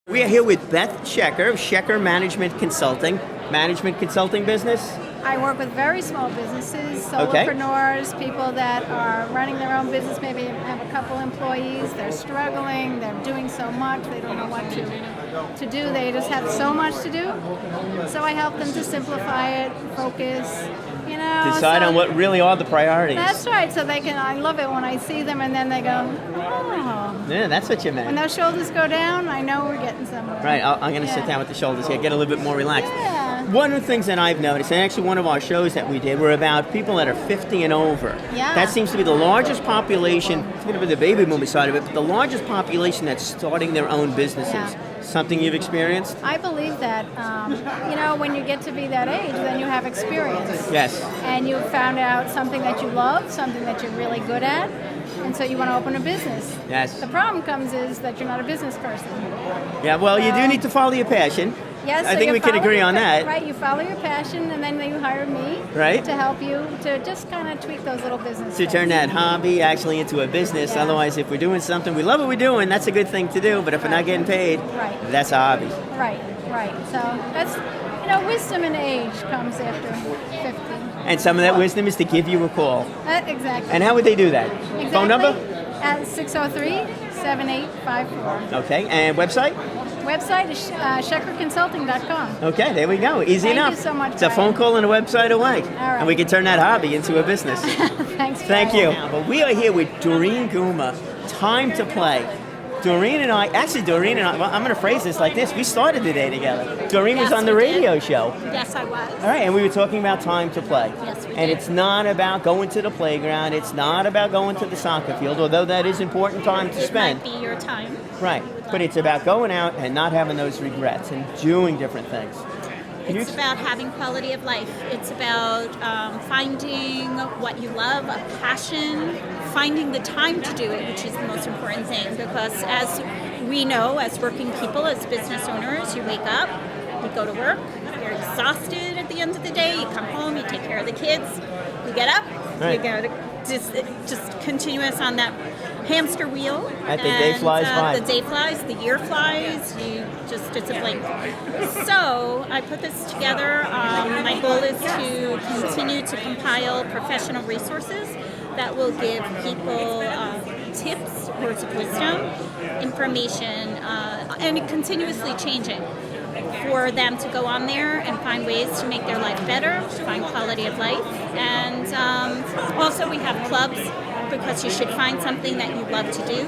We are here with Beth Schecker of Schecker Management Consulting business. I work with very small businesses, solopreneurs, people that are running their own business, maybe have a couple employees, they're struggling, they're doing so much, they don't know what to do, they just have so much to do. So I help them to simplify it, focus, Decide on what really are the priorities. That's right, so they can, I love it when I see them and then they go, oh. Yeah, that's what you meant. When those shoulders go down, I know we're getting somewhere. Right, I'm going to sit down with the shoulders here, get a little bit more relaxed. Yeah. One of the things that I've noticed, and actually one of our shows that we did were about people that are 50 and over. Yeah. That seems to be the largest population, it's going to be the baby boomer side of it, but the largest population that's starting their own businesses. Yeah. Something you've experienced? I believe that, when you get to be that age, then you have experience. Yes. And you've found out something that you love, something that you're really good at, and so you want to open a business. Yes. The problem comes is that you're not a business person. Yeah, well, you do need to follow your passion. Yes, I think we can agree on that. Right, you follow your passion, and then you hire me to help you to just kind of tweak those little businesses. To turn that hobby actually into a business. Yeah. Otherwise, if we're doing something, we love what we're doing, that's a good thing to do. But if we're not getting paid, that's a hobby. Right. So that's, wisdom and age comes after 50. And some of that wisdom is to give you a call. Exactly. And how would they do that? Exactly. Phone number? At 603-7854. Okay, and website? Website is sheckerconsulting.com. Okay, there we go. Easy enough. Thank you so much, It's a phone call and a website away. All right. And we can turn that hobby into a business. Thanks. Thank you. But we are here with Doreen Guma, Time to Play. Doreen and I, well, I'm going to phrase this like this. We started the day together. Doreen was on the radio show. Yes, I was. All right, and we were talking about time to play. Yes, we And did. it's not about going to the playground. It's not about going to the soccer field, although that is important time to spend. It might be your time. Right, but it's about going out and not having those regrets and doing different things. It's about having quality of life. It's about finding what you love, a passion, finding the time to do it, which is the most important thing. Because as we know, as working people, as business owners, you wake up, you go to work, you're exhausted at the end of the day, you come home, you take care of the kids, you get up, you go to just continuous on that hamster wheel. The day flies by. The day flies, the year flies, it's a blink. So I put this together. My goal is to continue to compile professional resources that will give people tips, words of wisdom, information, and continuously changing for them to go on there and find ways to make their life better, to find quality of life. And also we have clubs, because you should find something that you love to do,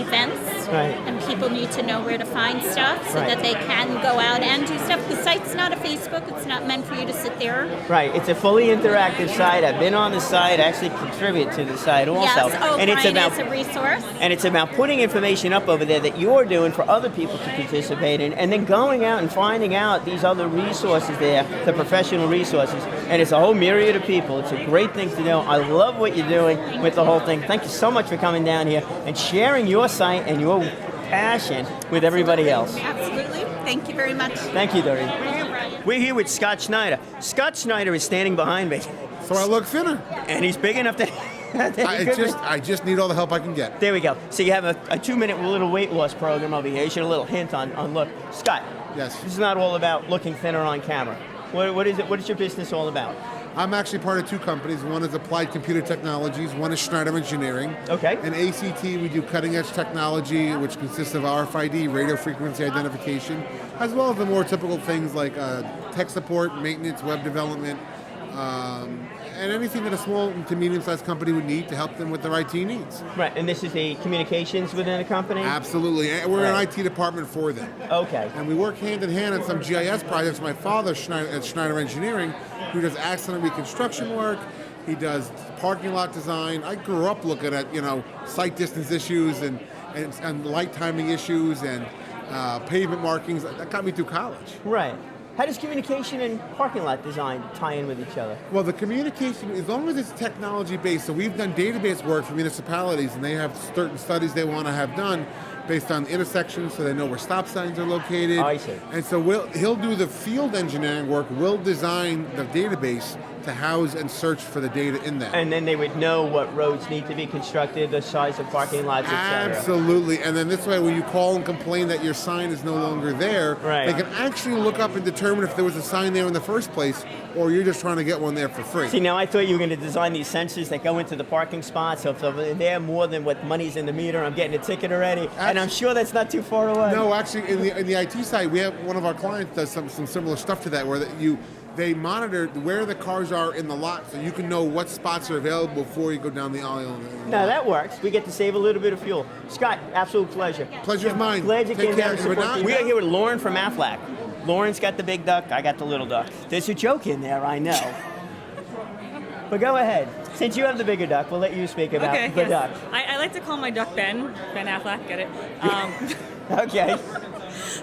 events, and people need to know where to find stuff so that they can go out and do stuff. The site's not a Facebook, it's not meant for you to sit there. Right, it's a fully interactive site. I've been on the site, actually contribute to the site also. Yes, and it's Brian about is a resource. And it's about putting information up over there that you're doing for other people to participate in, and then going out and finding out these other resources there, the professional resources. And it's a whole myriad of people. It's a great thing to do. I love what you're doing with the whole thing. Thank you so much for coming down here and sharing your site and your passion with everybody else. Absolutely. Thank you very much. Thank you, Doreen. We're here with Scott Schneider. Scott Schneider is standing behind me. So I look thinner. And he's big enough that... I just need all the help I can get. There we go. So you have a 2-minute little weight loss program over here. You should a little hint on look. Scott. Yes. This is not all about looking thinner on camera. What is it? What is your business all about? I'm actually part of two companies. One is Applied Computer Technologies. One is Schneider Engineering. Okay. And ACT, we do cutting-edge technology, which consists of RFID, radio frequency identification, as well as the more typical things like tech support, maintenance, web development, and anything that a small to medium-sized company would need to help them with their IT needs. Right, and this is the communications within a company? Absolutely. We're an IT department for them. Okay. And we work hand in hand on some GIS projects. My father at Schneider Engineering, who does accident reconstruction work, he does parking lot design. I grew up looking at, sight distance issues and light timing issues and pavement markings. That got me through college. Right. How does communication and parking lot design tie in with each other? Well, the communication, as long as it's technology-based, so we've done database work for municipalities, and they have certain studies they want to have done based on intersections so they know where stop signs are located. I see. And so he'll do the field engineering work, we'll design the database to house and search for the data in that. And then they would know what roads need to be constructed, the size of parking lots, etc. Absolutely. And then this way, when you call and complain that your sign is no longer there, right. they can actually look up and determine if there was a sign there in the first place, or you're just trying to get one there for free. See, now I thought you were going to design these sensors that go into the parking spots. So if they're there more than what money's in the meter, I'm getting a ticket already. And I'm sure that's not too far away. No, actually, in the IT side, we have one of our clients does some similar stuff to that, where they monitor where the cars are in the lot, so you can know what spots are available before you go down the aisle. No, that works. We get to save a little bit of fuel. Scott, absolute pleasure. Pleasure's mine. Glad you Take came care. down to support me. We are here with Lauren from Aflac. Lauren's got the big duck, I got the little duck. There's a joke in there, I know. But go ahead. Since you have the bigger duck, we'll let you speak about the duck. I like to call my duck Ben Affleck, get it? Okay.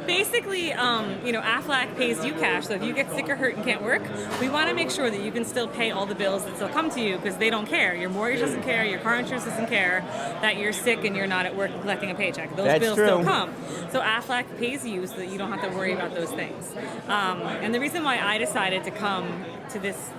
Basically, Aflac pays you cash, so if you get sick or hurt and can't work, we want to make sure that you can still pay all the bills that still come to you, because they don't care. Your mortgage doesn't care, your car insurance doesn't care that you're sick and you're not at work collecting a paycheck. Those bills still come. So Aflac pays you so that you don't have to worry about those things. And the reason why I decided to come to this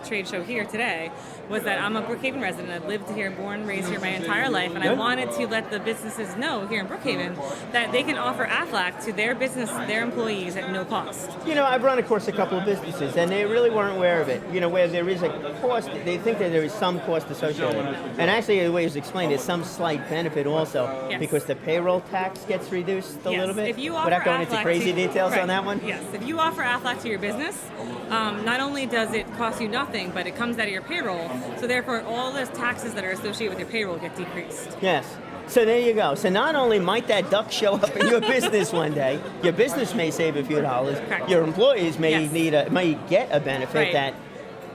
trade show here today was that I'm a Brookhaven resident. I've lived here, born, raised here my entire life, and I wanted to let the businesses know here in Brookhaven that they can offer Aflac to their business, their employees at no cost. I've run across a couple of businesses, and they really weren't aware of it. Where there is a cost, they think that there is some cost associated. And actually, the way it was explained, there's some slight benefit also, because the payroll tax gets reduced a little bit. If you offer without going into crazy details on that one? Yes, if you offer Aflac to your business, not only does it cost you nothing, but it comes out of your payroll. So therefore, all those taxes that are associated with your payroll get decreased. Yes. So there you go. So not only might that duck show up in your business one day, your business may save a few dollars. Correct. Your employees may may get a benefit that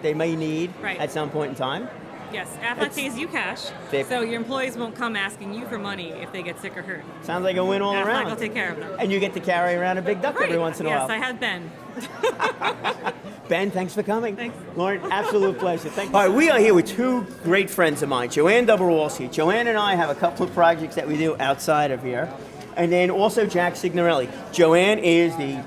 they may need Right. at some point in time. Yes, Aflac pays you cash, so your employees won't come asking you for money if they get sick or hurt. Sounds like a win all around. Aflac will take care of them. And you get to carry around a big duck every once in a while. Yes, I have Ben. Ben, thanks for coming. Thanks. Lauren, absolute pleasure. Thank you. All right, we are here with two great friends of mine, Joanne Double-Walsey. Joanne and I have a couple of projects that we do outside of here. And then also Jack Signorelli. Joanne is the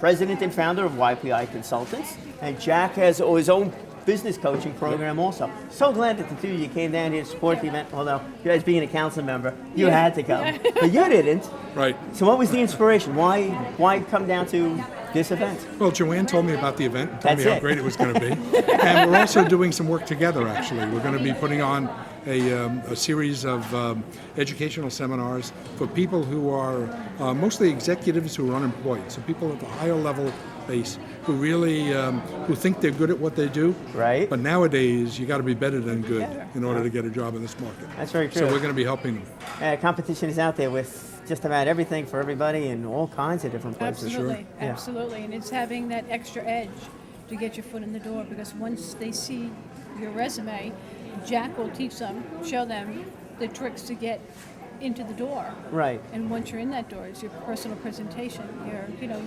president and founder of YPI Consultants, and Jack has his own business coaching program also. So glad that the two of you came down here to support the event, although you guys being a council member, you had to come. But you didn't. Right. So what was the inspiration? Why come down to this event? Well, Joanne told me about the event, told That's me how it. great it was going to be. And we're also doing some work together, actually. We're going to be putting on a series of educational seminars for people who are mostly executives who are unemployed, so people at the higher level base who really who think they're good at what they do. Right. But nowadays, you got to be better than good in order to get a job in this market. That's very true. So we're going to be helping them. Competition is out there with just about everything for everybody in all kinds of different places. Absolutely, Yeah. absolutely. And it's having that extra edge to get your foot in the door, because once they see your resume, Jack will teach them, show them the tricks to get into the door. Right. And once you're in that door, it's your personal presentation, your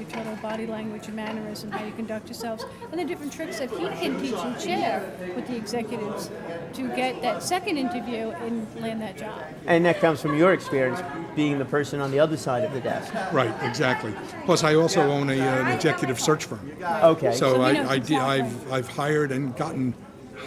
total body language and mannerism, how you conduct yourselves, and the different tricks that he can teach and share with the executives to get that second interview and land that job. And that comes from your experience being the person on the other side of the desk. Right, exactly. Plus, I also own an executive search firm. Okay. So you know exactly. I've hired and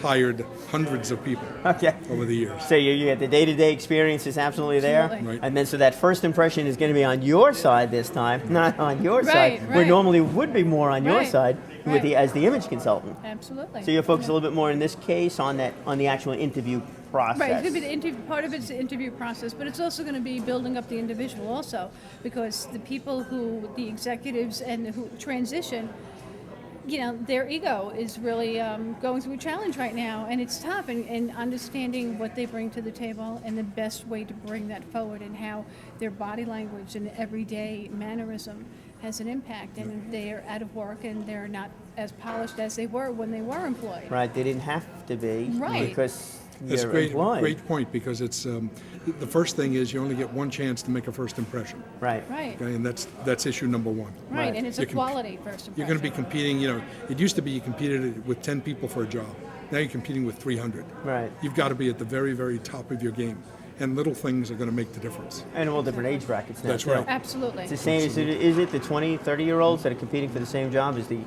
hired hundreds of people over the years. So you get the day-to-day experience is absolutely there. Absolutely. Right. And then so that first impression is going to be on your side this time, not on your side, where right. normally would be more on your Right, side with right. as the image consultant. Absolutely. So you're focused a little bit more in this case on the actual interview process. Right, it's going to be the interview, part of it's the interview process, but it's also going to be building up the individual also, because the people the executives and who transition, their ego is really going through a challenge right now, and it's tough, and understanding what they bring to the table and the best way to bring that forward, and how their body language and everyday mannerism has an impact, and they're out of work and they're not as polished as they were when they were employed. Right, they didn't have to be Right. because That's a you're great, employed. great point, because it's the first thing is you only get one chance to make a first impression. Right. Right, Okay, and that's issue number one. right, and it's a You can- quality first impression. You're going to be competing, it used to be you competed with 10 people for a job. Now you're competing with 300. Right. You've got to be at the very, very top of your game. and little things are going to make the difference. And all different age brackets now. That's too. right. Absolutely. It's the same. Is it the 20, 30-year-olds that are competing for the same job as the,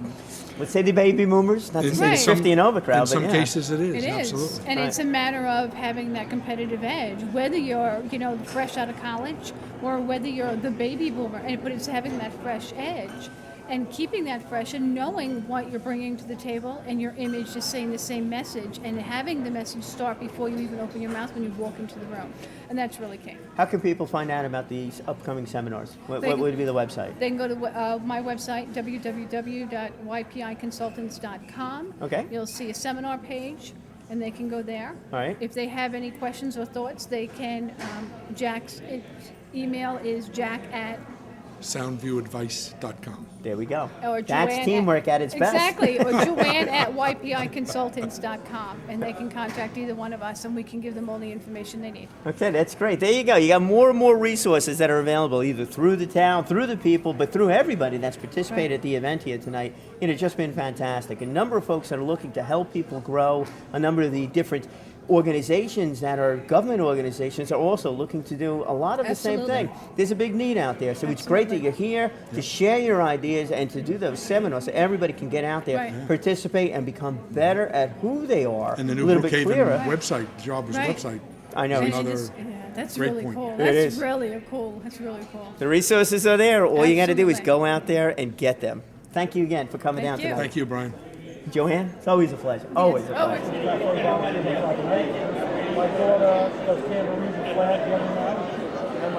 let's say, the baby boomers? Not to say the Right. 50 and over crowd, In but some yeah. cases, it is. It is, Absolutely. and Right. it's a matter of having that competitive edge. Whether you're, fresh out of college, or whether you're the baby boomer, but it's having that fresh edge, and keeping that fresh, and knowing what you're bringing to the table, and your image is saying the same message, and having the message start before you even open your mouth when you walk into the room, and that's really key. How can people find out about these upcoming seminars? What would be the website? They can go to my website, www.ypiconsultants.com. Okay. You'll see a seminar page, and they can go there. All right. If they have any questions or thoughts, they can, Jack's email is Soundviewadvice.com. There we go. or That's Joanne teamwork at its best. Exactly, or Joanne at ypiconsultants.com, and they can contact either one of us, and we can give them all the information they need. Okay, that's great. There you go. You got more and more resources that are available, either through the town, through the people, but through everybody that's participated Right. at the event here tonight. It's just been fantastic. A number of folks that are looking to help people grow. A number of the different organizations that are government organizations are also looking to do a lot of the same Absolutely. thing. There's a big need out there, so it's great that you're here to share your ideas and to do those seminars so everybody can get out there, Right. participate, and become better at who they are. And the a new little bit Brookhaven clearer. website, Jobbers Right. website. I know. is And another that's great really point. cool. It That's is. really cool. That's really cool. The resources are there. All you got to do is Absolutely. go out there and get them. Thank you again for coming Thank down you. tonight. Thank you, Brian. Joanne, it's always a pleasure. Always a Always. pleasure.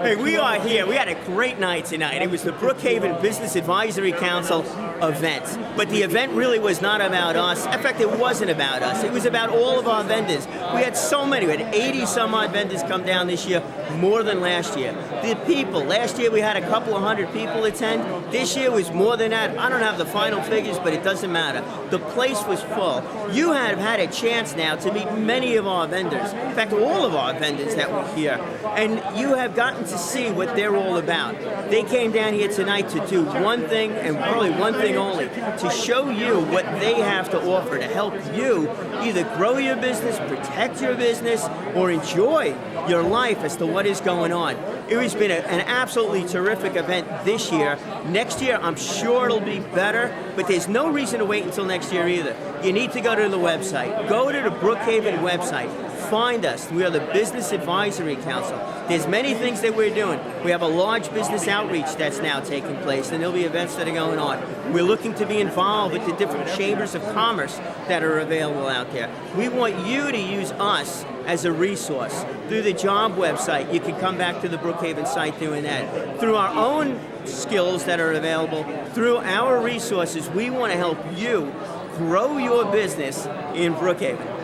Hey, we are here. We had a great night tonight. It was the Brookhaven Business Advisory Council event. But the event really was not about us. In fact, it wasn't about us. It was about all of our vendors. We had so many. We had 80 some odd vendors come down this year, more than last year. The people, last year we had a couple of hundred people attend. This year was more than that. I don't have the final figures, but it doesn't matter. The place was full. You have had a chance now to meet many of our vendors. In fact, all of our vendors that were here. And you have gotten to see what they're all about. They came down here tonight to do one thing, and probably one thing only, to show you what they have to offer to help you either grow your business, protect your business, or enjoy your life as to what is going on. It has been an absolutely terrific event this year. Next year, I'm sure it'll be better, but there's no reason to wait until next year either. You need to go to the website. Go to the Brookhaven website. Find us. We are the Business Advisory Council. There's many things that we're doing. We have a large business outreach that's now taking place, and there'll be events that are going on. We're looking to be involved with the different chambers of commerce that are available out there. We want you to use us as a resource. Through the job website, you can come back to the Brookhaven site doing that. Through our own skills that are available, through our resources, we want to help you grow your business in Brookhaven.